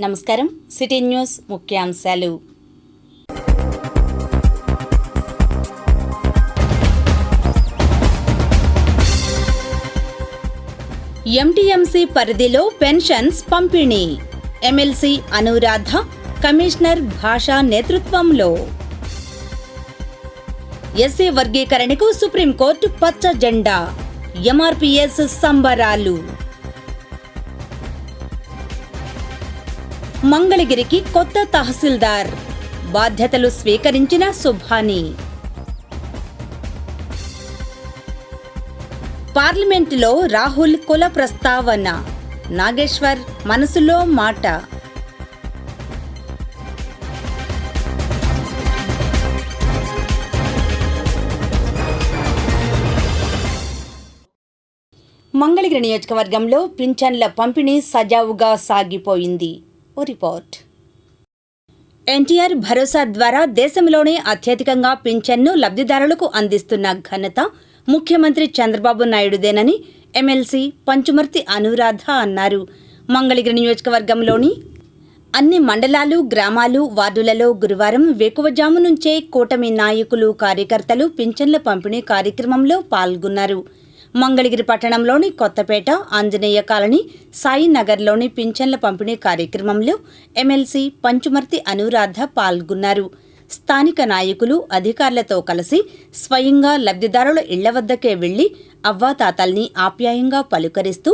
నమస్కారం. City news ముఖ్యాంశాలు. MTMC పరిధిలో పెన్షన్స్ పంపిణీ. ఎమ్మెల్సీ అనురాధ, కమిషనర్ భాషా నేతృత్వంలో. ఎస్సీ వర్గీకరణకు సుప్రీంకోర్టు పచ్చ జెండా. ఎంఆర్పీఎస్ సంబరాలు. మంగళగిరికి కొత్త తహసీల్దార్, బాధ్యతలు స్వీకరించిన సుభాని. పార్లమెంటులో రాహుల్ కుల ప్రస్తావన. నాగేశ్వర్ మనసులో మాట. మంగళగిరి నియోజకవర్గంలో పింఛన్ల పంపిణీ సజావుగా సాగిపోయింది. ఓ రిపోర్ట్. ఎన్టీఆర్ భరోసా ద్వారా దేశంలోనే అత్యధికంగా పింఛన్ను లబ్ధిదారులకు అందిస్తున్న ఘనత ముఖ్యమంత్రి చంద్రబాబు నాయుడుదేనని ఎమ్మెల్సీ పంచుమర్తి అనురాధ అన్నారు. మంగళగిరి నియోజకవర్గంలోని అన్ని మండలాలు, గ్రామాలు, వార్డులలో గురువారం వేకువజాము నుంచే కూటమి నాయకులు, కార్యకర్తలు పింఛన్ల పంపిణీ కార్యక్రమంలో పాల్గొన్నారు. మంగళగిరి పట్టణంలోని కొత్తపేట, ఆంజనేయ కాలనీ, సాయినగర్లోని పింఛన్ల పంపిణీ కార్యక్రమంలో ఎమ్మెల్సీ పంచుమర్తి అనురాధ పాల్గొన్నారు. స్థానిక నాయకులు, అధికారులతో కలిసి స్వయంగా లబ్ధిదారుల ఇళ్ల వద్దకే వెళ్లి అవ్వాతాతల్ని ఆప్యాయంగా పలుకరిస్తూ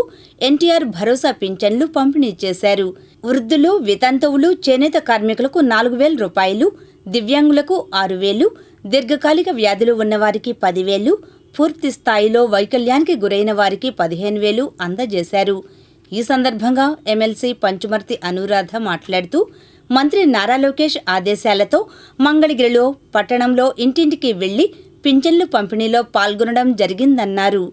ఎన్టీఆర్ భరోసా పింఛన్లు పంపిణీ చేశారు. వృద్ధులు, వితంతువులు, చేనేత కార్మికులకు 4,000 రూపాయలు, దివ్యాంగులకు 6,000, దీర్ఘకాలిక వ్యాధులు ఉన్నవారికి 10,000, పూర్తి స్థాయిలో వైకల్యానికి గురైన వారికి 15,000 అందజేశారు. ఈ సందర్భంగా ఎమ్మెల్సీ పంచుమర్తి అనురాధ మాట్లాడుతూ, మంత్రి నారా లోకేష్ ఆదేశాలతో మంగళగిరిలో పట్టణంలో ఇంటింటికి వెళ్లి పింఛన్లు పంపిణీలో పాల్గొనడం జరిగిందన్నారు.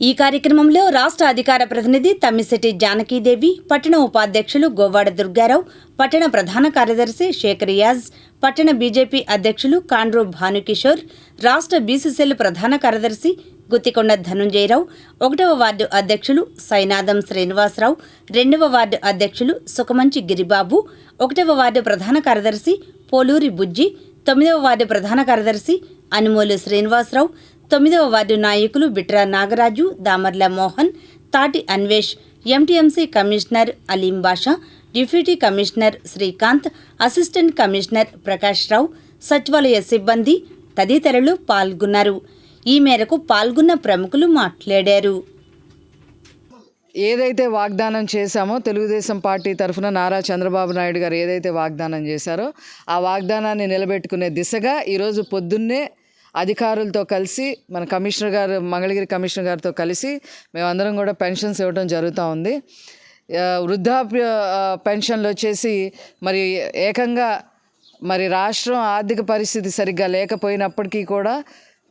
ఈ కార్యక్రమంలో రాష్ట్ర అధికార ప్రతినిధి తమ్మిశెట్టి జానకీదేవి, పట్టణ ఉపాధ్యక్షులు గోవాడ దుర్గారావు, పట్టణ ప్రధాన కార్యదర్శి షేక్ రియాజ్, పట్టణ బీజేపీ అధ్యక్షులు కాండ్రు భానుకిషోర్, రాష్ట్ర బీసీసీఎల్ ప్రధాన కార్యదర్శి గుత్తికొండ ధనుంజయరావు, 1వ వార్డు అధ్యక్షులు సైనాదం శ్రీనివాసరావు, 2వ వార్డు అధ్యక్షులు సుఖమంచి గిరిబాబు, 1వ వార్డు ప్రధాన కార్యదర్శి పోలూరి బుజ్జి, 9వ వార్డు ప్రధాన కార్యదర్శి అనుమోలు శ్రీనివాసరావు, 9వ వార్డు నాయకులు Bitra Nagaraju, Damarla Mohan, Tati Anvesh, MTMC commissioner Aleem Basha, deputy commissioner Srikanth, assistant commissioner Prakash Rao, సచివాలయ సిబ్బంది తదితరులు పాల్గొన్నారు. ఈ మేరకు పాల్గొన్న ప్రముఖులు మాట్లాడారు. ఏదైతే వాగ్దానం చేశామో తెలుగుదేశం పార్టీ తరఫున నారా చంద్రబాబు నాయుడు గారు ఏదైతే వాగ్దానం చేశారో ఆ వాగ్దానాన్ని నిలబెట్టుకునే దిశగా ఈరోజు పొద్దున్నే అధికారులతో కలిసి మన కమిషనర్ గారు, మంగళగిరి కమిషనర్ గారితో కలిసి మేమందరం కూడా పెన్షన్స్ ఇవ్వడం జరుగుతూ ఉంది. వృద్ధాప్య పెన్షన్లు వచ్చేసి మరి ఏకంగా మరి రాష్ట్రం ఆర్థిక పరిస్థితి సరిగ్గా లేకపోయినప్పటికీ కూడా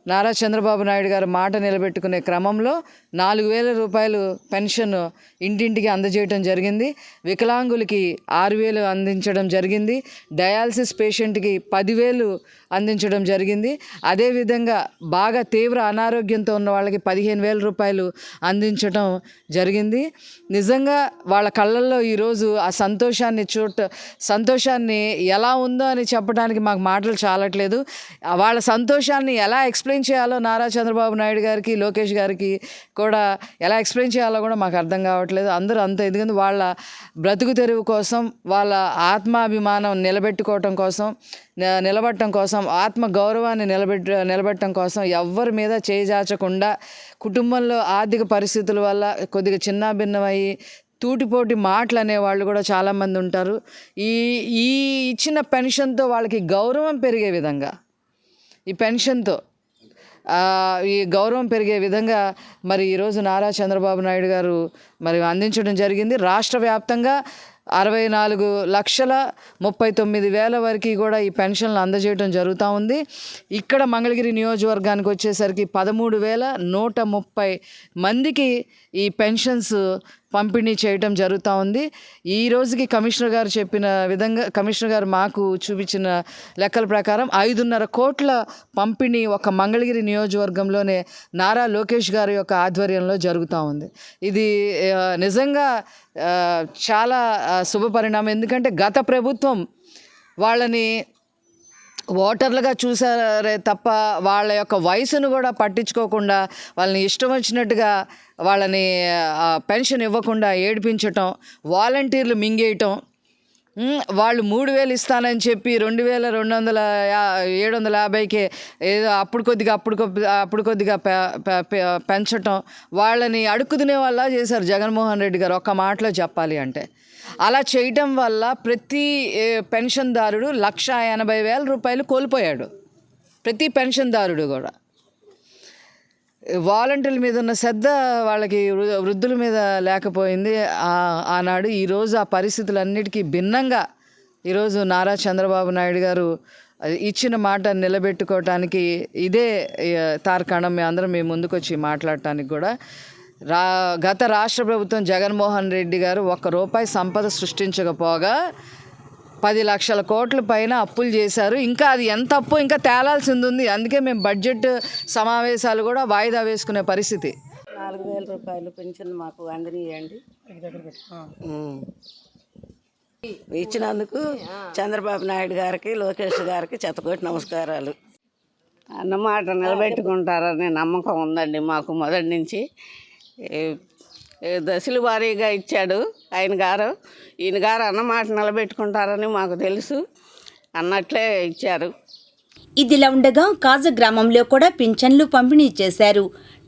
నారా చంద్రబాబు నాయుడు గారు మాట నిలబెట్టుకునే క్రమంలో 4,000 రూపాయలు పెన్షన్ ఇంటింటికి అందజేయడం జరిగింది. వికలాంగులకి 6,000 అందించడం జరిగింది. డయాలసిస్ పేషెంట్కి 10,000 అందించడం జరిగింది. అదేవిధంగా బాగా తీవ్ర అనారోగ్యంతో ఉన్న వాళ్ళకి 15,000 రూపాయలు అందించడం జరిగింది. నిజంగా వాళ్ళ కళ్ళల్లో ఈరోజు ఆ సంతోషాన్ని ఎలా ఉందో అని చెప్పడానికి మాకు మాటలు చాలట్లేదు. వాళ్ళ సంతోషాన్ని ఎలా ఎక్స్ప్లెయిన్ చేయాలో నారా చంద్రబాబు నాయుడు గారికి, లోకేష్ గారికి కూడా ఎలా ఎక్స్ప్లెయిన్ చేయాలో కూడా మాకు అర్థం కావట్లేదు. అందరూ అంత ఎందుకంటే వాళ్ళ బ్రతుకు తెరువు కోసం, వాళ్ళ ఆత్మాభిమానం నిలబెట్టుకోవటం కోసం, నిలబడటం కోసం, ఆత్మ గౌరవాన్ని నిలబెట్టడం కోసం ఎవ్వరి మీద చేజాచకుండా కుటుంబంలో ఆర్థిక పరిస్థితుల వల్ల కొద్దిగా చిన్నాభిన్నమయ్యి తూటిపోటి మాటలు అనేవాళ్ళు కూడా చాలామంది ఉంటారు. ఈ ఇచ్చిన పెన్షన్తో వాళ్ళకి గౌరవం పెరిగే విధంగా, ఈ పెన్షన్తో ఈ గౌరవం పెరిగే విధంగా మరి ఈరోజు నారా చంద్రబాబు నాయుడు గారు మరి అందించడం జరిగింది. రాష్ట్ర వ్యాప్తంగా 64,39,000 వరకు కూడా ఈ పెన్షన్లు అందజేయడం జరుగుతూ ఉంది. ఇక్కడ మంగళగిరి నియోజకవర్గానికి వచ్చేసరికి 13,130 మందికి ఈ పెన్షన్స్ పంపిణీ చేయటం జరుగుతూ ఉంది. ఈ రోజుకి కమిషనర్ గారు చెప్పిన విధంగా, కమిషనర్ గారు మాకు చూపించిన లెక్కల ప్రకారం 5.5 కోట్ల పంపిణీ ఒక మంగళగిరి నియోజకవర్గంలోనే నారా లోకేష్ గారి యొక్క ఆధ్వర్యంలో జరుగుతూ ఉంది. ఇది నిజంగా చాలా శుభ పరిణామం. ఎందుకంటే గత ప్రభుత్వం వాళ్ళని ఓటర్లుగా చూసారే తప్ప వాళ్ళ యొక్క వయసును కూడా పట్టించుకోకుండా వాళ్ళని ఇష్టం వచ్చినట్టుగా వాళ్ళని పెన్షన్ ఇవ్వకుండా ఏడిపించటం, వాలంటీర్లు మింగేయటం, వాళ్ళు 3,000 ఇస్తానని చెప్పి 2,750కే ఏదో అప్పుడు కొద్దిగా పెంచటం, వాళ్ళని అడుక్కునే వాళ్ళ చేశారు జగన్మోహన్ రెడ్డి గారు. ఒక్క మాటలో చెప్పాలి అంటే అలా చేయటం వల్ల ప్రతి పెన్షన్దారుడు 1,80,000 రూపాయలు కోల్పోయాడు. ప్రతి పెన్షన్దారుడు కూడా. వాలంటీర్ల మీద ఉన్న శ్రద్ధ వాళ్ళకి వృద్ధుల మీద లేకపోయింది ఆనాడు. ఈరోజు ఆ పరిస్థితులన్నిటికీ భిన్నంగా ఈరోజు నారా చంద్రబాబు నాయుడు గారు ఇచ్చిన మాట నిలబెట్టుకోవటానికి ఇదే తార్కాణం. అందరం మీ ముందుకు వచ్చి మాట్లాడటానికి కూడా. గత రాష్ట్ర ప్రభుత్వం జగన్మోహన్ రెడ్డి గారు ₹1 సంపద సృష్టించకపోగా 10 లక్షల కోట్ల పైన అప్పులు చేశారు. ఇంకా అది ఎంత అప్పు ఇంకా తేలాల్సింది ఉంది. అందుకే మేము బడ్జెట్ సమావేశాలు కూడా వాయిదా వేసుకునే పరిస్థితి. 4,000 రూపాయలు పెన్షన్ మాకు అందనియండి. ఇచ్చినందుకు చంద్రబాబు నాయుడు గారికి, లోకేష్ గారికి శతకోటి నమస్కారాలు. అన్నమాట నిలబెట్టుకుంటారనే నమ్మకం ఉందండి మాకు మొదటి నుంచి. దశల వారీగా ఇచ్చాడు ఈయన గారు అన్నమాట నిలబెట్టుకుంటారని మాకు తెలుసు, అన్నట్లే ఇచ్చారు. ఇదిలా ఉండగా కాజ గ్రామంలో కూడా పింఛన్లు పంపిణీ చేశారు.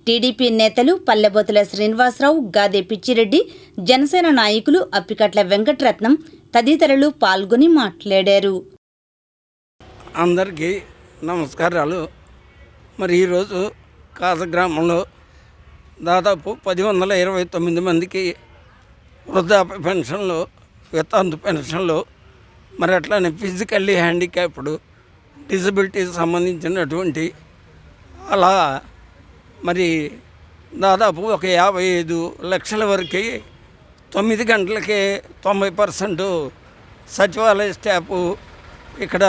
టీడీపీ నేతలు పల్లెబోతుల శ్రీనివాసరావు, గాదే పిచ్చిరెడ్డి, జనసేన నాయకులు అప్పికట్ల వెంకటరత్నం తదితరులు పాల్గొని మాట్లాడారు. అందరికీ నమస్కారాలు. మరి ఈరోజు కాజ గ్రామంలో దాదాపు 1,129 మందికి వృద్ధాప్య పెన్షన్లు, వితంతు పెన్షన్లు, మరి అట్లానే ఫిజికల్లీ హ్యాండిక్యాప్డ్, డిజబిలిటీకి సంబంధించినటువంటి అలా మరి దాదాపు ఒక 55 లక్షల వరకు 9 గంటలకే 90% సచివాలయ స్టాఫు, ఇక్కడ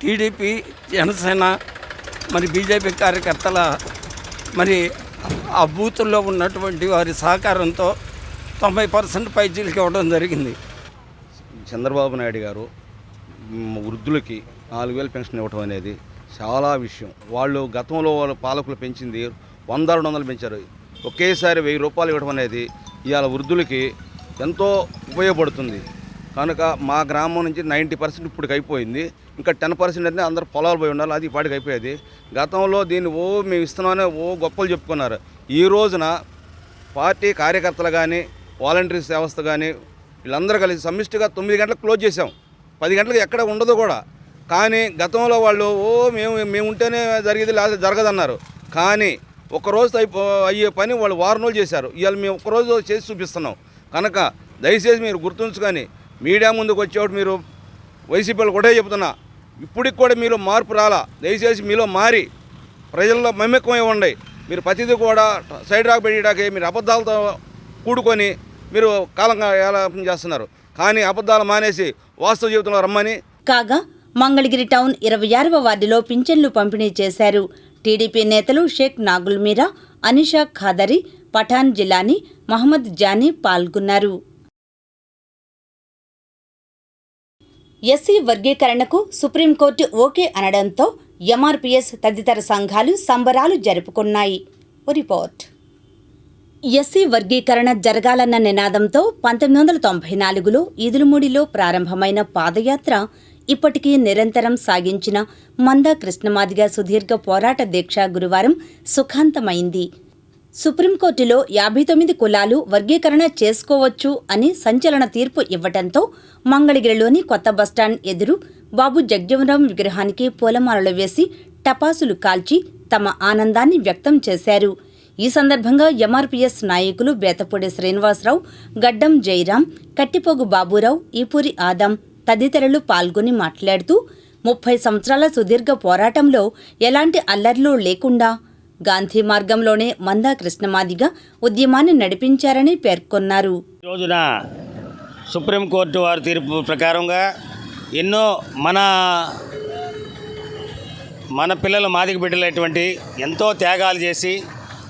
టీడీపీ, జనసేన, మరి బీజేపీ కార్యకర్తల మరి ఆ బూతుల్లో ఉన్నటువంటి వారి సహకారంతో 90% పైచీలకి ఇవ్వడం జరిగింది. చంద్రబాబు నాయుడు గారు వృద్ధులకి 4,000 పెన్షన్ ఇవ్వటం అనేది చాలా విషయం. వాళ్ళు గతంలో వాళ్ళ పాలకులు పెంచింది 100-200 పెంచారు. ఒకేసారి 1,000 రూపాయలు ఇవ్వడం అనేది ఇవాళ వృద్ధులకి ఎంతో ఉపయోగపడుతుంది. కనుక మా గ్రామం నుంచి 90% ఇప్పటికి అయిపోయింది. ఇంకా 10% అయితే అందరూ పొలాలు పోయి ఉండాలి, అది ఇప్పటికి అయిపోయేది. గతంలో దీన్ని మేము ఇస్తున్నామని గొప్పలు చెప్పుకున్నారు. ఈ రోజున పార్టీ కార్యకర్తలు కానీ, వాలంటీర్స్ వ్యవస్థ కానీ వీళ్ళందరూ కలిసి సమిష్టిగా 9 గంటలకు క్లోజ్ చేసాం. 10 గంటలకు ఎక్కడ ఉండదు కూడా. కానీ గతంలో వాళ్ళు మేము ఉంటేనే జరిగేది, లేదా జరగదన్నారు. కానీ ఒకరోజు అయ్యే పని వాళ్ళు వారం రోజులు చేశారు. ఇవాళ మేము ఒక్కరోజు చేసి చూపిస్తున్నాం. కనుక దయచేసి మీరు గుర్తుంచుకొని మీడియా ముందుకు వచ్చేవాడు మీరు వైసీపీలు కూడా చెబుతున్నా, ఇప్పటికి కూడా మీలో మార్పు రాలా. దయచేసి మీలో మారి ప్రజల్లో మమేకమై ఉండి మీరు ప్రతిదీ కూడా సైడ్ రాక్ పెట్టడానికి మీరు అబద్ధాలతో కూడుకొని మీరు కాలంగా ఏలాపన చేస్తున్నారు. కానీ అబద్ధాలు మానేసి వాస్తవ జీవితంలో రమ్మని. కాగా మంగళగిరి టౌన్ 26వ వార్డులో పింఛన్లు పంపిణీ చేశారు. టీడీపీ నేతలు షేక్ నాగుల్ మీరా, అనిషా ఖాదరి, పఠాన్ జిలానీ, మహమ్మద్ జానీ పాల్గొన్నారు. ఎస్సీ వర్గీకరణకు సుప్రీంకోర్టు ఓకే అనడంతో ఎంఆర్పీఎస్ తదితర సంఘాలు సంబరాలు జరుపుకున్నాయి. రిపోర్ట్. ఎస్సీ వర్గీకరణ జరగాలన్న నినాదంతో 1994లో ఈదులమూడిలో ప్రారంభమైన పాదయాత్ర ఇప్పటికీ నిరంతరం సాగించిన మందా కృష్ణమాదిగ సుదీర్ఘ పోరాట దీక్ష గురువారం సుఖాంతమైంది. సుప్రీంకోర్టులో 59 కులాలు వర్గీకరణ చేసుకోవచ్చు అని సంచలన తీర్పు ఇవ్వటంతో మంగళగిరిలోని కొత్త బస్టాండ్ ఎదురు బాబు జగ్జీవనరాం విగ్రహానికి పూలమాలలు వేసి టపాసులు కాల్చి తమ ఆనందాన్ని వ్యక్తం చేశారు. ఈ సందర్భంగా ఎంఆర్పీఎస్ నాయకులు బేతపూడి శ్రీనివాసరావు, గడ్డం జయరాం, కట్టిపోగు బాబురావు, ఈపూరి ఆదం తదితరులు పాల్గొని మాట్లాడుతూ 30 సంవత్సరాల సుదీర్ఘ పోరాటంలో ఎలాంటి అల్లర్లు లేకుండా గాంధీ మార్గంలోనే మందా కృష్ణమాదిగ ఉద్యమాన్ని నడిపించారని పేర్కొన్నారు. ఈ రోజున సుప్రీంకోర్టు వారి తీర్పు ప్రకారంగా ఎన్నో మన పిల్లలు మాదిగ బిడ్డలైనటువంటి ఎంతో త్యాగాలు చేసి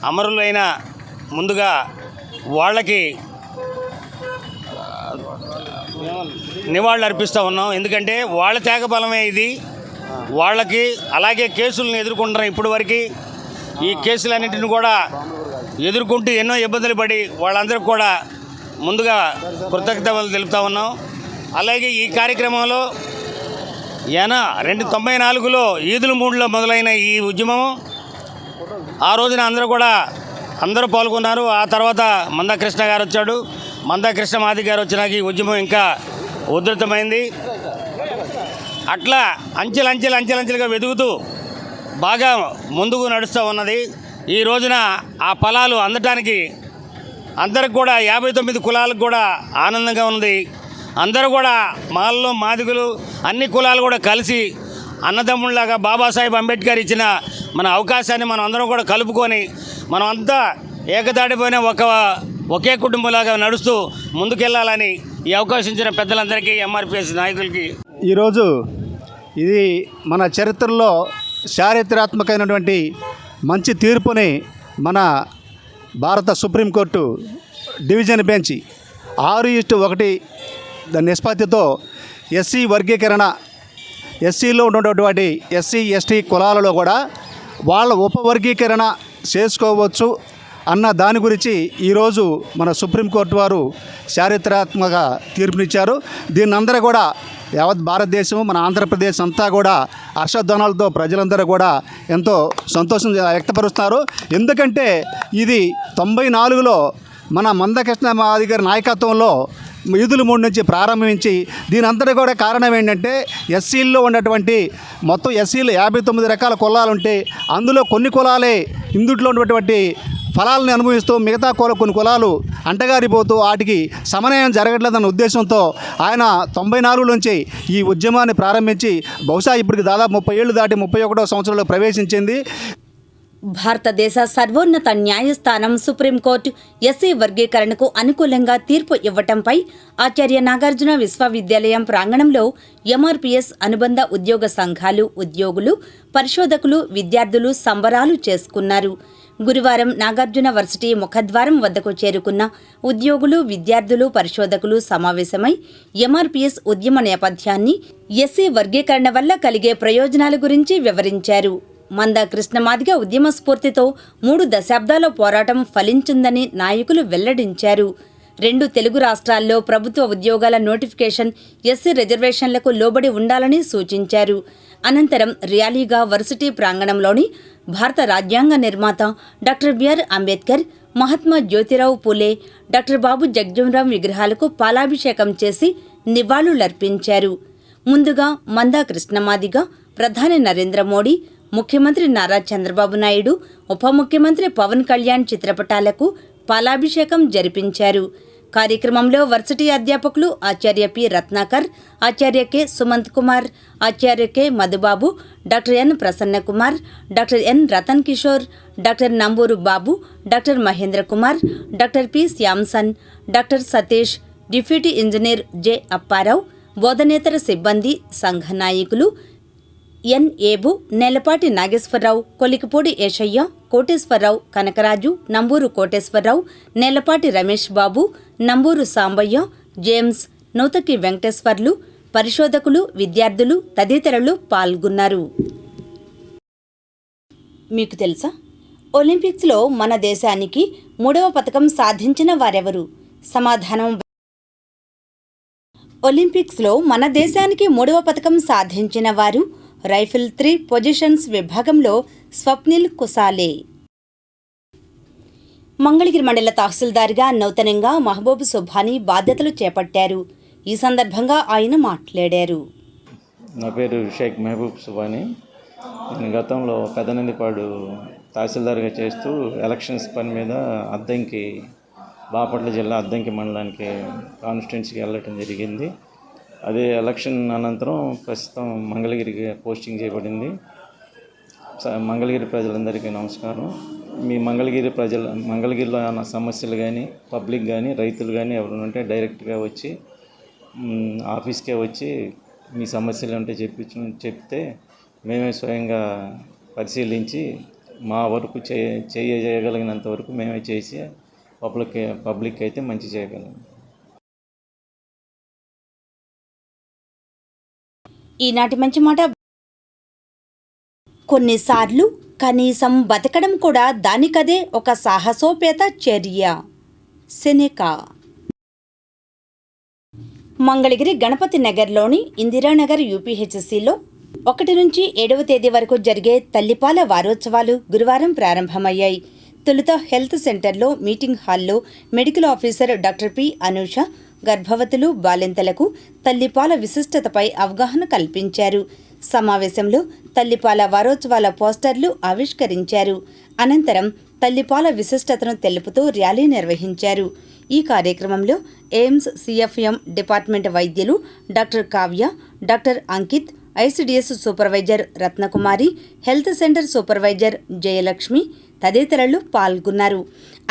అమరులైన ముందుగా వాళ్ళకి నివాళులు అర్పిస్తూ ఉన్నాం. ఎందుకంటే వాళ్ళ త్యాగ బలమే ఇది. వాళ్ళకి అలాగే కేసులను ఎదుర్కొంటున్నాం. ఇప్పటి వరకు ఈ కేసులన్నింటిని కూడా ఎదుర్కొంటూ ఎన్నో ఇబ్బందులు పడి వాళ్ళందరికీ కూడా ముందుగా కృతజ్ఞతలు తెలుపుతా ఉన్నాం. అలాగే ఈ కార్యక్రమంలో 1994లో ఈదుల మూడులో మొదలైన ఈ ఉద్యమం ఆ రోజున అందరూ పాల్గొన్నారు. ఆ తర్వాత మందా కృష్ణ గారు వచ్చాడు. మందా కృష్ణ మాదిగ గారు వచ్చినాక ఈ ఉద్యమం ఇంకా ఉధృతమైంది. అట్లా అంచెలంచెలుగా వెతుకుతూ బాగా ముందుకు నడుస్తూ ఉన్నది. ఈ రోజున ఆ ఫలాలు అందటానికి అందరికి కూడా 59 కులాలకు కూడా ఆనందంగా ఉన్నది. అందరూ కూడా మాల్లో మాదిగులు అన్ని కులాలు కూడా కలిసి అన్నదమ్ముళ్ళలాగా బాబాసాహెబ్ అంబేద్కర్ ఇచ్చిన మన అవకాశాన్ని మనం అందరం కూడా కలుపుకొని మనం అంతా ఏకతాటిపోయిన ఒకే కుటుంబంలాగా నడుస్తూ ముందుకెళ్లాలని ఈ అవకాశం ఇచ్చిన పెద్దలందరికీ, ఎంఆర్పిఎస్ నాయకులకి ఈరోజు ఇది మన చరిత్రలో చారిత్రాత్మకమైనటువంటి మంచి తీర్పుని మన భారత సుప్రీంకోర్టు డివిజన్ బెంచ్ 6:1 నిష్పత్తితో ఎస్సీ వర్గీకరణ, ఎస్సీలో ఉన్నటువంటి ఎస్సీ ఎస్టీ కులాలలో కూడా వాళ్ళ ఉపవర్గీకరణ చేసుకోవచ్చు అన్న దాని గురించి ఈరోజు మన సుప్రీంకోర్టు వారు చారిత్రాత్మక తీర్పునిచ్చారు. దీన్ని అందరూ కూడా యావత్ భారతదేశం, మన ఆంధ్రప్రదేశ్ అంతా కూడా హర్షధ్వానాలతో ప్రజలందరూ కూడా ఎంతో సంతోషం వ్యక్తపరుస్తున్నారు. ఎందుకంటే ఇది 94లో మన మందా కృష్ణ మాదిగ గారి నాయకత్వంలో ఈదుల మూడు నుంచి ప్రారంభించి దీని అంతటి కూడా కారణం ఏంటంటే ఎస్సీల్లో ఉన్నటువంటి మొత్తం ఎస్సీలు 59 రకాల కులాలు ఉంటే అందులో కొన్ని కులాలే ఇందుట్లో ఉన్నటువంటి ఫలాలను అనుభవిస్తూ మిగతా కొన్ని కులాలు అంటగారిపోతూ వాటికి సమన్వయం జరగట్లేదన్న ఉద్దేశంతో ఆయన 94 నుంచి ఈ ఉద్యమాన్ని ప్రారంభించి బహుశా ఇప్పటికి దాదాపు 30 ఏళ్ళు దాటి 31వ సంవత్సరంలో ప్రవేశించింది. భారతదేశ సర్వోన్నత న్యాయస్థానం సుప్రీంకోర్టు ఎస్సీ వర్గీకరణకు అనుకూలంగా తీర్పు ఇవ్వటంపై ఆచార్య నాగార్జున విశ్వవిద్యాలయం ప్రాంగణంలో ఎంఆర్పీఎస్ అనుబంధ ఉద్యోగ సంఘాలు, ఉద్యోగులు, పరిశోధకులు, విద్యార్థులు సంబరాలు చేసుకున్నారు. గురువారం నాగార్జున వర్సిటీ ముఖద్వారం వద్దకు చేరుకున్న ఉద్యోగులు, విద్యార్థులు, పరిశోధకులు సమావేశమై ఎంఆర్పీఎస్ ఉద్యమ నేపథ్యాన్ని, ఎస్సీ వర్గీకరణ వల్ల కలిగే ప్రయోజనాల గురించి వివరించారు. మందా కృష్ణమాదిగ ఉద్యమ స్ఫూర్తితో 3 దశాబ్దాల పోరాటం ఫలించిందని నాయకులు వెల్లడించారు. 2 తెలుగు రాష్ట్రాల్లో ప్రభుత్వ ఉద్యోగాల నోటిఫికేషన్ ఎస్సీ రిజర్వేషన్లకు లోబడి ఉండాలని సూచించారు. అనంతరం ర్యాలీగా వర్సిటీ ప్రాంగణంలోని భారత రాజ్యాంగ నిర్మాత doctor BR Ambedkar, Mahatma Jyotirao Phule, doctor బాబు జగజీవన్రామ్ విగ్రహాలకు పాలాభిషేకం చేసి నివాళులర్పించారు. ముందుగా మందా కృష్ణమాదిగ, ప్రధాని నరేంద్ర మోడీ, ముఖ్యమంత్రి నారా చంద్రబాబు నాయుడు, ఉప ముఖ్యమంత్రి పవన్ కళ్యాణ్ చిత్రపటాలకు పాలాభిషేకం జరిపించారు. కార్యక్రమంలో వర్సిటీ అధ్యాపకులు ఆచార్య పి రత్నాకర్, ఆచార్య కె సుమంత్ కుమార్, ఆచార్య K Madhubabu, doctor N Prasanna Kumar, doctor N Ratan Kishore, doctor Namburu Babu, doctor Mahendra Kumar, doctor P Samson, doctor Satish, deputy engineer J Apparao, బోధనేతర సిబ్బంది, సంఘ నాయకులు ఎన్ ఏబు, నేలపాటి నాగేశ్వరరావు, కొలికిపూడి ఏషయ్య, కోటేశ్వరరావు, కనకరాజు, నంబూరు కోటేశ్వరరావు, నేలపాటి రమేష్ బాబు, నంబూరు సాంబయ్య, జేమ్స్, నూతకి వెంకటేశ్వర్లు, పరిశోధకులు, విద్యార్థులు తదితరులు పాల్గొన్నారు. మీకు తెలుసా, ఒలింపిక్స్లో మన దేశానికి 3వ పతకం సాధించిన వారెవరు? సమాధానం: ఒలింపిక్స్లో మన దేశానికి 3వ పతకం సాధించిన వారు రైఫిల్ 3 పొజిషన్స్ విభాగంలో స్వప్నిల్ కుసాలే. మంగళగిరి మండల తహసీల్దార్గా నూతనంగా మహబూబ్ సుభానీ బాధ్యతలు చేపట్టారు. ఈ సందర్భంగా ఆయన మాట్లాడారు. నా పేరు షేక్ మహబూబ్ సుభానీ. నేను గతంలో పెదనందిపాడు తహసీల్దార్గా చేస్తూ ఎలక్షన్స్ పని మీద అద్దంకి, బాపట్ల జిల్లా అద్దంకి మండలానికి కాన్స్టిట్యున్సీకి వెళ్ళటం జరిగింది. అదే ఎలక్షన్ అనంతరం ప్రస్తుతం మంగళగిరికి పోస్టింగ్ చేయబడింది. మంగళగిరి ప్రజలందరికీ నమస్కారం. మీ మంగళగిరిలో ఉన్న సమస్యలు కానీ, పబ్లిక్ కానీ, రైతులు కానీ ఎవరైనా ఉంటే డైరెక్ట్గా వచ్చి ఆఫీస్కే వచ్చి మీ సమస్యలు ఉంటే చెప్తే మేమే స్వయంగా పరిశీలించి మా వరకు చేయగలిగినంత వరకు మేమే చేసి పబ్లిక్ అయితే మంచి చేయగలం. ఈనాటి మంచి మాట. కొన్నిసార్లు కనీసం బతకడం కూడా దానికదే ఒక సాహసోపేత చర్య. సెనెకా. మంగళగిరి గణపతి నగర్లోని ఇందిరానగర్ యూపీహెచ్సిలో 1 నుంచి 7వ తేదీ వరకు జరిగే తల్లిపాల వారోత్సవాలు గురువారం ప్రారంభమయ్యాయి. తొలుత హెల్త్ సెంటర్లో మీటింగ్ హాల్లో medical officer doctor P. Anusha గర్భవతులు, బాలింతలకు తల్లిపాల విశిష్టతపై అవగాహన కల్పించారు. సమావేశంలో తల్లిపాల వారోత్సవాల పోస్టర్లు ఆవిష్కరించారు. అనంతరం తల్లిపాల విశిష్టతను తెలుపుతూ ర్యాలీ నిర్వహించారు. ఈ కార్యక్రమంలో ఎయిమ్స్ సిఎఫ్ఎం డిపార్ట్మెంట్ వైద్యులు doctor Kavya, doctor Ankit, ICDS supervisor Ratnakumari, health centre supervisor Jayalakshmi తదితరులు పాల్గొన్నారు.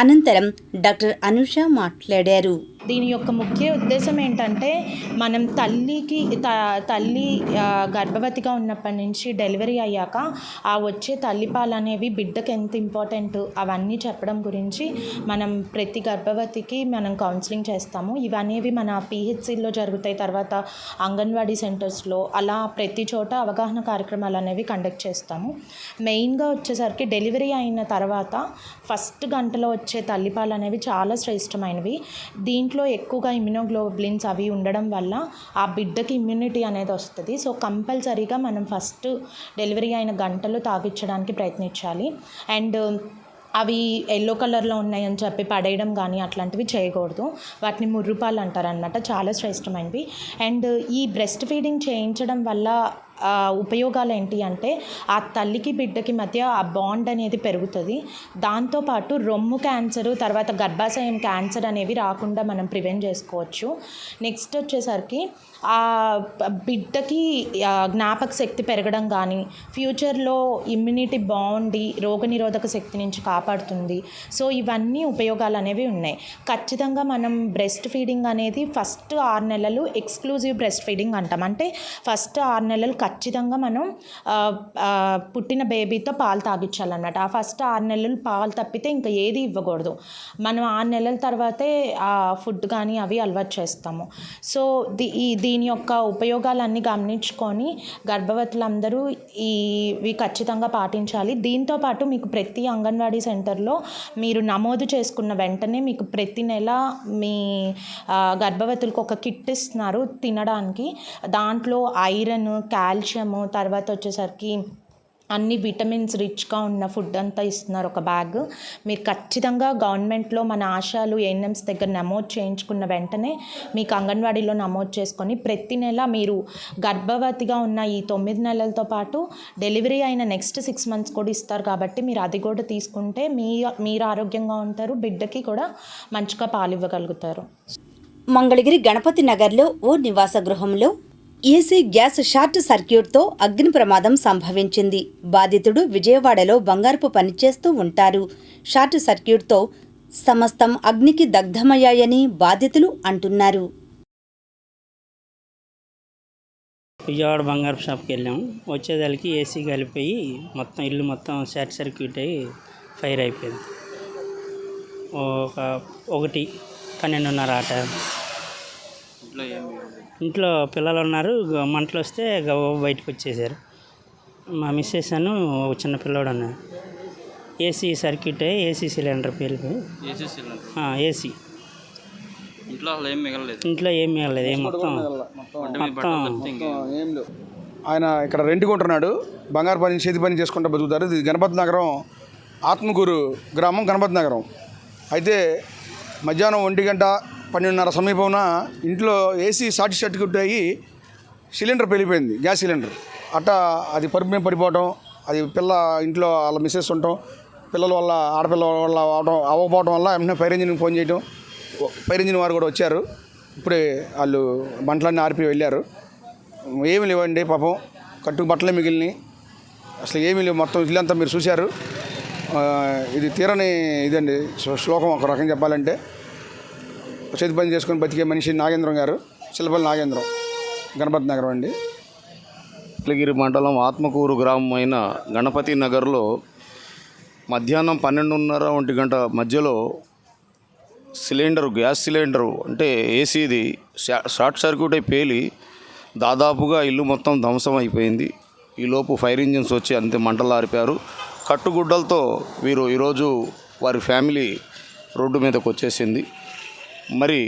అనంతరం డాక్టర్ అనూష మాట్లాడారు. దీని యొక్క ముఖ్య ఉద్దేశం ఏంటంటే, మనం తల్లి గర్భవతిగా ఉన్నప్పటి నుంచి డెలివరీ అయ్యాక ఆ వచ్చే తల్లిపాలు అనేవి బిడ్డకు ఎంత ఇంపార్టెంట్ అవన్నీ చెప్పడం గురించి మనం ప్రతి గర్భవతికి మనం కౌన్సిలింగ్ చేస్తాము. ఇవనేవి మన పిహెచ్సిలో జరుగుతాయి. తర్వాత అంగన్వాడీ సెంటర్స్లో అలా ప్రతి చోట అవగాహన కార్యక్రమాలు అనేవి కండక్ట్ చేస్తాము. మెయిన్గా వచ్చేసరికి డెలివరీ అయిన తర్వాత ఫస్ట్ గంటలో వచ్చే తల్లిపాలు అనేవి చాలా శ్రేష్టమైనవి. దీంట్లో ఎక్కువగా ఇమ్యునోగ్లోబులిన్స్ అవి ఉండడం వల్ల ఆ బిడ్డకి ఇమ్యూనిటీ అనేది వస్తుంది. సో కంపల్సరీగా మనం ఫస్ట్ డెలివరీ అయిన గంటలు తాగించడానికి ప్రయత్నించాలి. అండ్ అవి ఎల్లో కలర్లో ఉన్నాయని చెప్పి పడేయడం కానీ అట్లాంటివి చేయకూడదు. వాటిని ముర్రుపాలు అంటారనమాట. చాలా శ్రేష్టమైనవి. అండ్ ఈ బ్రెస్ట్ ఫీడింగ్ చేయించడం వల్ల ఉపయోగాలు ఏంటి అంటే, ఆ తల్లికి బిడ్డకి మధ్య ఆ బాండ్ అనేది పెరుగుతుంది. దాంతోపాటు రొమ్ము క్యాన్సరు, తర్వాత గర్భాశయం క్యాన్సర్ అనేవి రాకుండా మనం ప్రివెంట్ చేసుకోవచ్చు. నెక్స్ట్ వచ్చేసరికి ఆ బిడ్డకి జ్ఞాపక శక్తి పెరగడం కానీ, ఫ్యూచర్లో ఇమ్యూనిటీ బాగుండి రోగనిరోధక శక్తి నుంచి కాపాడుతుంది. సో ఇవన్నీ ఉపయోగాలు అనేవి ఉన్నాయి. ఖచ్చితంగా మనం బ్రెస్ట్ ఫీడింగ్ అనేది ఫస్ట్ 6 నెలలు ఎక్స్క్లూజివ్ బ్రెస్ట్ ఫీడింగ్ అంటాం. అంటే ఫస్ట్ 6 నెలలు ఖచ్చితంగా మనం పుట్టిన బేబీతో పాలు తాగించాలన్నమాట. ఆ ఫస్ట్ 6 నెలలు పాలు తప్పితే ఇంకా ఏది ఇవ్వకూడదు. మనం 6 నెలల తర్వాతే ఆ ఫుడ్ కానీ అవి అలవాటు చేస్తాము. సో దీని యొక్క ఉపయోగాలన్నీ గమనించుకొని గర్భవతులందరూ ఇవి ఖచ్చితంగా పాటించాలి. దీంతోపాటు మీకు ప్రతి అంగన్వాడీ సెంటర్లో మీరు నమోదు చేసుకున్న వెంటనే మీకు ప్రతి నెల మీ గర్భవతులకు ఒక కిట్ ఇస్తున్నారు తినడానికి. దాంట్లో ఐరన్, కాల్షియము, తర్వాత వచ్చేసరికి అన్ని విటమిన్స్ రిచ్గా ఉన్న ఫుడ్ అంతా ఇస్తున్నారు ఒక బ్యాగ్. మీరు ఖచ్చితంగా గవర్నమెంట్లో మన ఆశాలు ఏఎన్ఎంస్ దగ్గర నమోదు చేయించుకున్న వెంటనే మీకు అంగన్వాడీలో నమోదు చేసుకొని ప్రతి నెల మీరు గర్భవతిగా ఉన్న ఈ 9 నెలలతో పాటు డెలివరీ అయిన నెక్స్ట్ 6 months కూడా ఇస్తారు. కాబట్టి మీరు అది కూడా తీసుకుంటే మీరు ఆరోగ్యంగా ఉంటారు, బిడ్డకి కూడా మంచిగా పాలు ఇవ్వగలుగుతారు. మంగళగిరి గణపతి నగర్లో ఓ నివాస గృహంలో ఏసీ గ్యాస్ షార్ట్ సర్క్యూట్తో అగ్ని ప్రమాదం సంభవించింది. బాధితుడు విజయవాడలో బంగారపు పనిచేస్తూ ఉంటారు. షార్ట్ సర్క్యూట్తో సమస్తం అగ్నికి దగ్ధమయ్యాయని బాధితులు అంటున్నారు. విజయవాడ బంగారపు షాప్కి వెళ్ళాము. వచ్చేదానికి ఏసీ కలిపోయి మొత్తం ఇల్లు మొత్తం షార్ట్ సర్క్యూట్ అయ్యి ఫైర్ అయిపోయింది. 1:12 ఆ టైం. ఇంట్లో పిల్లలు ఉన్నారు. మంటలు వస్తే బయటకు వచ్చేసారు. మా మిస్సెస్ అను చిన్న పిల్లోడు అన్నారు. ఏసీ సర్క్యూట్ అయ్యి ఏసీ సిలిండర్ పేలిపోయి ఏసీ ఇంట్లో ఏం మిగలలేదు. మొత్తం ఆయన ఇక్కడ రెంట్కి ఉంటున్నాడు. బంగారు పని, చేతి పని చేసుకుంటూ బతుకుతారు. ఇది గణపతి నగరం, ఆత్మకూరు గ్రామం, గణపతి నగరం. అయితే మధ్యాహ్నం 1:12 సమీపంలో ఇంట్లో ఏసీ షార్ట్ సర్క్యూట్ అయ్యి సిలిండర్ పెళ్ళిపోయింది, గ్యాస్ సిలిండర్. అట్టా అది పరుపు మీద పడిపోవటం, అది ఇంట్లో వాళ్ళ మిస్సెస్ ఉండటం, పిల్లల వల్ల ఆడపిల్ల వల్ల అవ్వకపోవడం వల్ల వెంటనే ఫైర్ ఇంజిన్కి ఫోన్ చేయటం. ఫైర్ ఇంజిన్ వారు కూడా వచ్చారు. ఇప్పుడే వాళ్ళు మంటలన్నీ ఆర్పి వెళ్ళారు. ఏమి లేవండి పాపం, కట్టుకు బట్టలే మిగిలినాయి. అసలు ఏమీ లేవు. మొత్తం ఇల్లంతా మీరు చూశారు. ఇది తీరని ఇదండి శ్లోకం ఒక రకం చెప్పాలంటే. చేతి పని చేసుకొని బతికే మనిషి నాగేంద్రం గారు, చిల్లపల్లి నాగేంద్రం, గణపతి నగరం అండి. మంగళగిరి మండలం ఆత్మకూరు గ్రామం అయిన గణపతి నగర్లో మధ్యాహ్నం 12:30 మధ్యలో గ్యాస్ సిలిండరు అంటే ఏసీది షార్ట్ సర్క్యూట్ అయి పేలి దాదాపుగా ఇల్లు మొత్తం ధ్వంసం అయిపోయింది. ఈలోపు ఫైర్ ఇంజిన్స్ వచ్చి అంతే మంటలు ఆరిపారు. కట్టుగుడ్డలతో వీరు ఈరోజు వారి ఫ్యామిలీ రోడ్డు మీదకి వచ్చేసింది. మరి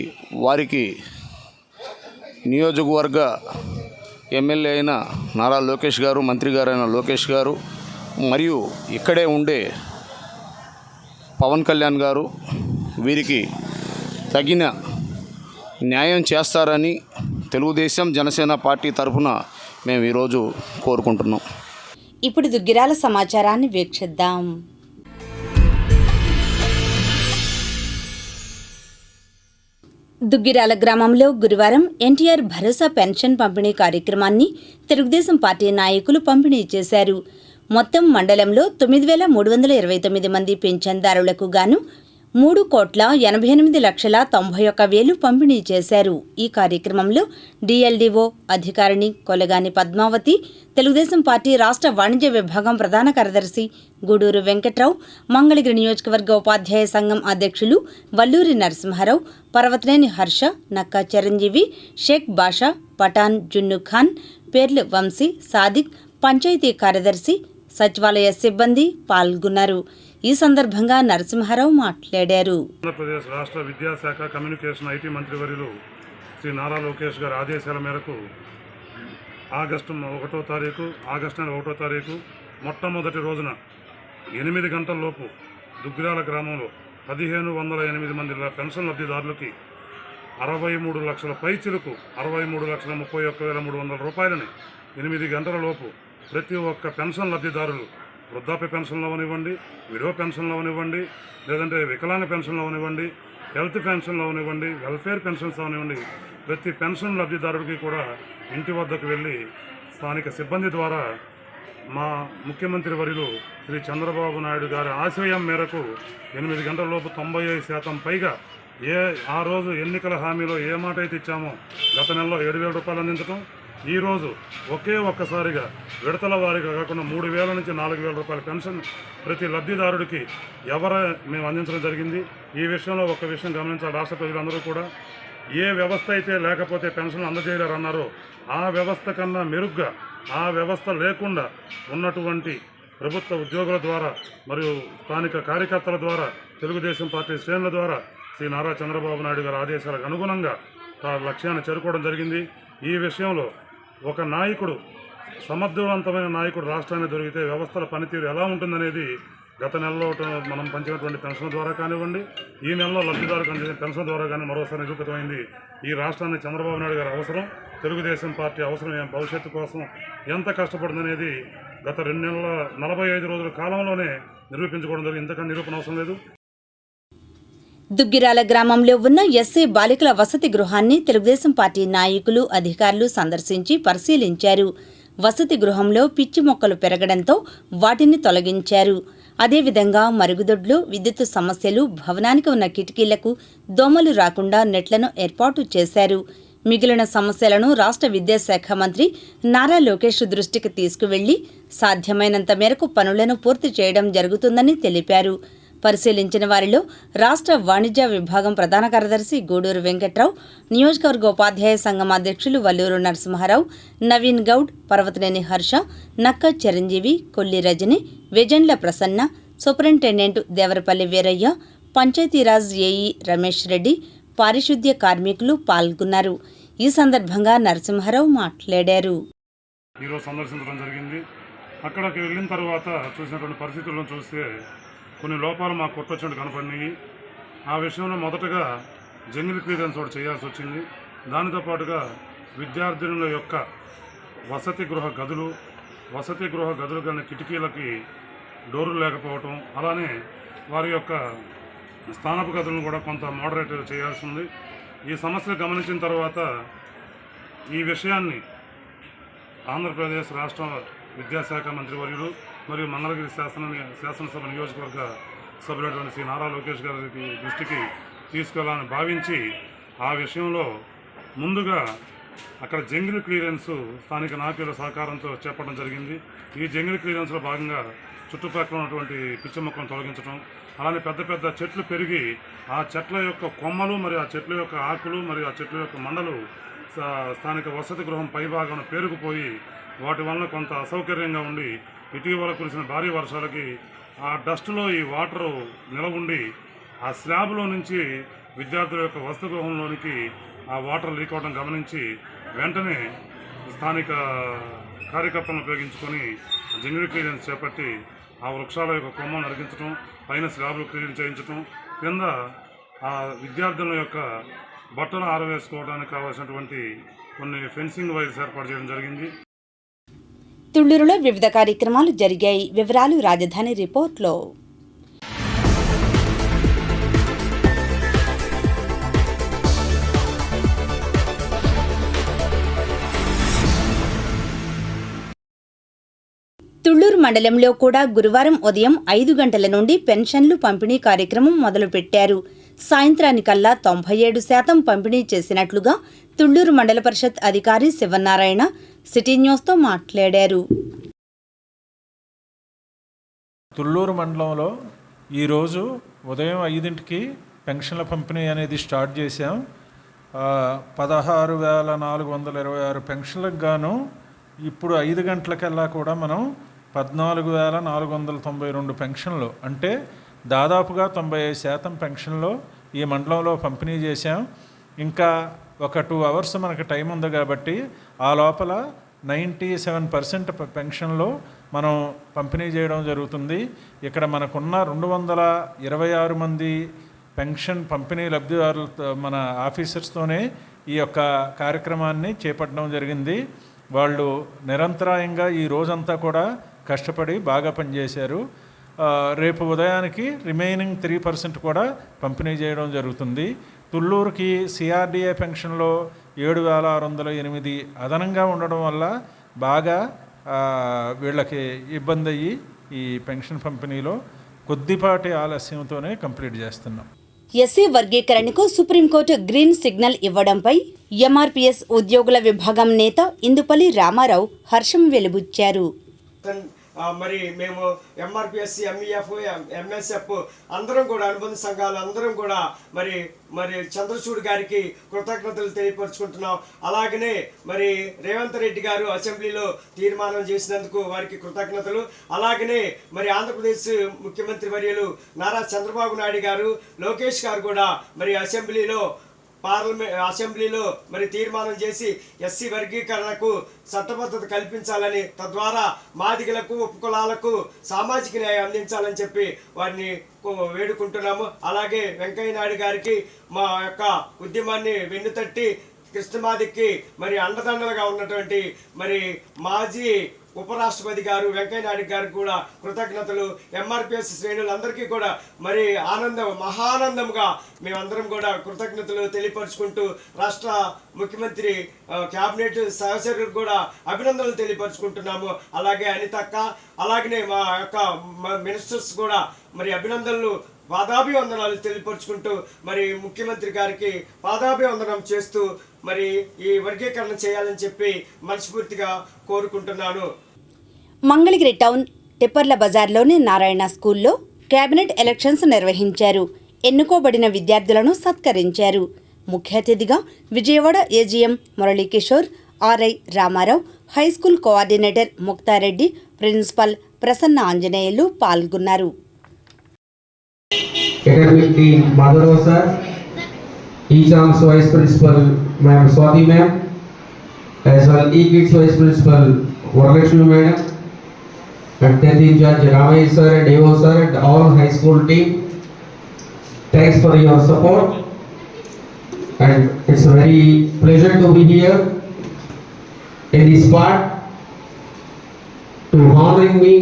వారికి నియోజకవర్గ ఎమ్మెల్యే అయిన నారా లోకేష్ గారు, మంత్రి గారు అయిన లోకేష్ గారు, మరియు ఇక్కడే ఉండే పవన్ కళ్యాణ్ గారు వీరికి తగిన న్యాయం చేస్తారని తెలుగుదేశం జనసేన పార్టీ తరఫున మేము ఈరోజు కోరుకుంటున్నాం. ఇప్పుడు దుగ్గిరాల సమాచారాన్ని వీక్షిద్దాం. దుగ్గిరాల గ్రామంలో గురువారం ఎన్టీఆర్ భరోసా పెన్షన్ పంపిణీ కార్యక్రమాన్ని తెలుగుదేశం పార్టీ నాయకులు పంపిణీ చేశారు. మొత్తం మండలంలో 9,329 మంది పింఛన్దారులకు గాను 3,88,91,000 పంపిణీ చేశారు. ఈ కార్యక్రమంలో డిఎల్డీఓ అధికారిని కొలగాని పద్మావతి, తెలుగుదేశం పార్టీ రాష్ట్ర వాణిజ్య విభాగం ప్రధాన కార్యదర్శి గూడూరు వెంకట్రావు, మంగళగిరి నియోజకవర్గ ఉపాధ్యాయ సంఘం అధ్యక్షులు వల్లూరి నరసింహారావు, పర్వతనేని హర్ష, నక్కా చిరంజీవి, షేక్ బాషా, పఠాన్ జున్ను ఖాన్, పేర్లు వంశీ, సాదిక్, పంచాయతీ కార్యదర్శి, సచివాలయ సిబ్బంది పాల్గొన్నారు. ఈ సందర్భంగా నరసింహారావు మాట్లాడారు. ఆంధ్రప్రదేశ్ రాష్ట్ర విద్యాశాఖ కమ్యూనికేషన్ ఐటీ మంత్రివర్యులు శ్రీ నారా లోకేష్ గారి ఆదేశాల మేరకు ఆగస్టు నెల 1వ తారీఖు మొట్టమొదటి రోజున 8 గంటలలోపు దుగ్గిరాల గ్రామంలో 1,508 మంది పెన్షన్ లబ్ధిదారులకి 63 లక్షల పైచిలకు 63,31,300 రూపాయలని 8 గంటలలోపు ప్రతి ఒక్క పెన్షన్ లబ్ధిదారులు, వృద్ధాప్య పెన్షన్లు అవనివ్వండి, విడో పెన్షన్లు అవనివ్వండి, లేదంటే వికలాంగ పెన్షన్లు అవనివ్వండి, హెల్త్ పెన్షన్లు అవనివ్వండి, వెల్ఫేర్ పెన్షన్స్ అవనివ్వండి, ప్రతి పెన్షన్ లబ్ధిదారుడికి కూడా ఇంటి వద్దకు వెళ్ళి స్థానిక సిబ్బంది ద్వారా మా ముఖ్యమంత్రి వర్యులు శ్రీ చంద్రబాబు నాయుడు గారి ఆశయం మేరకు 8 గంటలలోపు 95% పైగా ఆ రోజు ఎన్నికల హామీలో ఏ మాట అయితే ఇచ్చామో గత నెలలో 7,000 రూపాయలు అందించడం, ఈరోజు ఒక్కసారిగా విడతల వారీగా కాకుండా 3,000 నుంచి 4,000 రూపాయల పెన్షన్ ప్రతి లబ్ధిదారుడికి మేము అందించడం జరిగింది. ఈ విషయంలో ఒక విషయం గమనించాలి. రాష్ట్ర ప్రజలందరూ కూడా ఏ వ్యవస్థ అయితే లేకపోతే పెన్షన్ అందజేయలేరు అన్నారో ఆ వ్యవస్థ కన్నా మెరుగ్గా, ఆ వ్యవస్థ లేకుండా ఉన్నటువంటి ప్రభుత్వ ఉద్యోగుల ద్వారా మరియు స్థానిక కార్యకర్తల ద్వారా, తెలుగుదేశం పార్టీ శ్రేణుల ద్వారా శ్రీ నారా చంద్రబాబు నాయుడు గారి ఆదేశాలకు అనుగుణంగా ఆ లక్ష్యాన్ని చేరుకోవడం జరిగింది. ఈ విషయంలో ఒక నాయకుడు, సమర్థవంతమైన నాయకుడు రాష్ట్రాన్ని దొరికితే వ్యవస్థల పనితీరు ఎలా ఉంటుందనేది గత నెలలో మనం పంచినటువంటి పెన్షన్ ద్వారా కానివ్వండి, ఈ నెలలో లబ్ధిదారులకు అందించిన పెన్షన్ ద్వారా కానీ మరోసారి నిరూపితమైంది. ఈ రాష్ట్రాన్ని చంద్రబాబు నాయుడు గారి అవసరం, తెలుగుదేశం పార్టీ అవసరం, భవిష్యత్తు కోసం ఎంత కష్టపడుతుందనేది గత 2 నెలల 45 రోజుల కాలంలోనే నిరూపించుకోవడం జరిగింది. ఇంతకన్నా నిరూపణ అవసరం లేదు. దుగ్గిరాల గ్రామంలో ఉన్న ఎస్సీ బాలికల వసతి గృహాన్ని తెలుగుదేశం పార్టీ నాయకులు, అధికారులు సందర్శించి పరిశీలించారు. వసతి గృహంలో పిచ్చి మొక్కలు పెరగడంతో వాటిని తొలగించారు. అదేవిధంగా మరుగుదొడ్లు, విద్యుత్ సమస్యలు, భవనానికి ఉన్న కిటికీలకు దోమలు రాకుండా నెట్లను ఏర్పాటు చేశారు. మిగిలిన సమస్యలను రాష్ట్ర విద్యాశాఖ మంత్రి నారా లోకేష్ దృష్టికి తీసుకువెళ్లి సాధ్యమైనంత మేరకు పనులను పూర్తి చేయడం జరుగుతుందని తెలిపారు. పరిశీలించిన వారిలో రాష్ట్ర వాణిజ్య విభాగం ప్రధాన కార్యదర్శి గూడూరు వెంకట్రావు, నియోజకవర్గ ఉపాధ్యాయ సంఘం అధ్యక్షులు వల్లూరు నరసింహారావు, నవీన్ గౌడ్, పర్వతనేని హర్ష, నక్క చిరంజీవి, కొల్లి రజని, వెజండ్ల ప్రసన్న, సూపరింటెండెంట్ దేవరపల్లి వీరయ్య, పంచాయతీరాజ్ ఏఈ రమేష్ రెడ్డి, పారిశుద్ధ్య కార్మికులు పాల్గొన్నారు. ఈ సందర్భంగా నరసింహారావు మాట్లాడారు. ఈరోజు సందర్శించడం జరిగింది. అక్కడికి వెళ్ళిన తర్వాత చూసినటువంటి పరిస్థితులను చూస్తే కొన్ని లోపాలు మాకు కొట్టొచ్చినట్టు కనపడినాయి. ఆ విషయంలో మొదటగా జంగిల్ క్లియరెన్స్ ఒకటి చేయాల్సి వచ్చింది. దానితో పాటుగా విద్యార్థినుల యొక్క వసతి గృహ గదులు కానీ కిటికీలకి డోర్లు లేకపోవటం, అలానే వారి యొక్క స్థానపు గదులను కూడా కొంత మోడరేట్ చేయాల్సి ఉంది. ఈ సమస్యలు గమనించిన తర్వాత ఈ విషయాన్ని ఆంధ్రప్రదేశ్ రాష్ట్ర విద్యాశాఖ మంత్రివర్యులు మరియు మంగళగిరి శాసనసభ నియోజకవర్గ సభ్యులైనటువంటి శ్రీ నారా లోకేష్ గారి దృష్టికి తీసుకెళ్లాలని భావించి ఆ విషయంలో ముందుగా అక్కడ జంగిల్ క్లియరెన్స్ స్థానిక నాయకుల సహకారంతో చేపట్టడం జరిగింది. ఈ జంగిల్ క్లియరెన్స్లో భాగంగా చుట్టుపక్కల ఉన్నటువంటి పిచ్చి మొక్కలను తొలగించడం, అలానే పెద్ద పెద్ద చెట్లు పెరిగి ఆ చెట్ల యొక్క కొమ్మలు మరియు ఆ చెట్ల యొక్క ఆకులు మరియు ఆ చెట్ల యొక్క మండలు స్థానిక వసతి గృహం పైభాగం పేరుకుపోయి వాటి వలన కొంత అసౌకర్యంగా ఉండి ఇటీవల కురిసిన భారీ వర్షాలకి ఆ డస్ట్లో ఈ వాటరు నిలవుండి ఆ స్లాబ్లో నుంచి విద్యార్థుల యొక్క వసతి గృహంలోనికి ఆ వాటర్ లీక్ అవడం గమనించి వెంటనే స్థానిక కార్యకర్తలను ఉపయోగించుకొని జంగిల్ క్లియరెన్స్ చేపట్టి ఆ వృక్షాల యొక్క కొమ్మను నరికించడం, పైన స్లాబ్లు క్లీన్ చేయించడం, కింద ఆ విద్యార్థుల యొక్క బట్టలు ఆరవేసుకోవడానికి కావాల్సినటువంటి కొన్ని ఫెన్సింగ్ వైర్స్ ఏర్పాటు చేయడం జరిగింది. తుళ్లూరులో వివిధ కార్యక్రమాలు జరిగాయి. వివరాలు రాజధాని రిపోర్ట్లో. తుళ్లూరు మండలంలో కూడా గురువారం ఉదయం 5 గంటల నుండి పెన్షన్లు పంపిణీ కార్యక్రమం మొదలుపెట్టారు. సాయంత్రానికల్లా 97% పంపిణీ చేసినట్లుగా తుళ్లూరు మండల పరిషత్ అధికారి శివనారాయణ సిటీ న్యూస్తో మాట్లాడారు. తుళ్లూరు మండలంలో ఈరోజు ఉదయం 5ంటికి పెన్షన్ల పంపిణీ అనేది స్టార్ట్ చేశాం. 16,426 పెన్షన్లకు గాను ఇప్పుడు 5 గంటలకల్లా కూడా మనం 14,492 పెన్షన్లు, అంటే దాదాపుగా 95% పెన్షన్లు ఈ మండలంలో పంపిణీ చేశాం. ఇంకా ఒక 2 అవర్స్ మనకు టైం ఉంది కాబట్టి ఆ లోపల 97% పెన్షన్లు మనం పంపిణీ చేయడం జరుగుతుంది. ఇక్కడ మనకున్న 226 మంది పెన్షన్ పంపిణీ లబ్ధిదారులతో మన ఆఫీసర్స్తోనే ఈ యొక్క కార్యక్రమాన్ని చేపట్టడం జరిగింది. వాళ్ళు నిరంతరాయంగా ఈ రోజంతా కూడా కష్టపడి బాగా పనిచేశారు. రేపు ఉదయానికి రిమైనింగ్ 3% కూడా పంపిణీ చేయడం జరుగుతుంది. తుళ్లూరుకి సిఆర్డిఏ పెన్షన్లో 7,608 అదనంగా ఉండడం వల్ల బాగా వీళ్ళకి ఇబ్బంది అయ్యి ఈ పెన్షన్ పంపిణీలో కొద్దిపాటి ఆలస్యంతోనే కంప్లీట్ చేస్తున్నాం. ఎస్సీ వర్గీకరణకు సుప్రీంకోర్టు గ్రీన్ సిగ్నల్ ఇవ్వడంపై ఎంఆర్పీఎస్ ఉద్యోగుల విభాగం నేత ఇందుపల్లి రామారావు హర్షం వెలుబుచ్చారు. మరి మేము ఎంఆర్పిఎస్, ఎంఈఎఫ్, ఎంఎస్ఎఫ్ అందరం కూడా అనుబంధ సంఘాలు అందరం కూడా మరి చంద్రచూడ్ గారికి కృతజ్ఞతలు తెలియపరుచుకుంటున్నాం. అలాగనే మరి రేవంత్ రెడ్డి గారు అసెంబ్లీలో తీర్మానం చేసినందుకు వారికి కృతజ్ఞతలు. అలాగనే మరి ఆంధ్రప్రదేశ్ ముఖ్యమంత్రి వర్యులు నారా చంద్రబాబు నాయుడు గారు, లోకేష్ గారు కూడా మరి అసెంబ్లీలో మరి తీర్మానం చేసి ఎస్సీ వర్గీకరణకు చట్టబద్ధత కల్పించాలని, తద్వారా మాదిగలకు, ఉపకులాలకు సామాజిక న్యాయం అందించాలని చెప్పి వారిని వేడుకుంటున్నాము. అలాగే వెంకయ్య నాయుడు గారికి మా యొక్క ఉద్యమాన్ని వెన్నుతట్టి కృష్ణమాదికి మరి అండదండలుగా ఉన్నటువంటి మరి మాజీ ఉపరాష్ట్రపతి గారు వెంకయ్య నాయుడు గారికి కూడా కృతజ్ఞతలు. ఎంఆర్పిఎస్ శ్రేణులందరికీ కూడా మరి మహానందంగా మేమందరం కూడా కృతజ్ఞతలు తెలియపరుచుకుంటూ రాష్ట్ర ముఖ్యమంత్రి క్యాబినెట్ సహచరులకు కూడా అభినందనలు తెలియపరుచుకుంటున్నాము. అలాగే అనితక్క, అలాగనే మా యొక్క మినిస్టర్స్ కూడా మరి అభినందనలు, పాదాభివందనాలు తెలియపరుచుకుంటూ మరి ముఖ్యమంత్రి గారికి పాదాభివందనం చేస్తూ మరి ఈ వర్గీకరణ చేయాలని చెప్పి మనస్ఫూర్తిగా కోరుకుంటున్నాను. మంగళగిరి టౌన్ టిప్పర్ల బజార్లోని నారాయణ స్కూల్లో కేబినెట్ ఎలక్షన్స్ నిర్వహించారు. ఎన్నుకోబడిన విద్యార్థులను సత్కరించారు. ముఖ్య అతిథిగా Vijayawada AGM Muralikishore, RI Ramarao, high school coordinator Muktareddy, principal Prasanna Anjaneyulu పాల్గొన్నారు. Academic team Madhuro sir, E-Charms Vice Principal Madam Swati ma'am, as well E-Kids Vice Principal Varalakshmi madam, and 10th in charge Ramay sir and Evo sir and all high school team. Thanks for your support, and it's a very pleasure to be here in this part to honoring me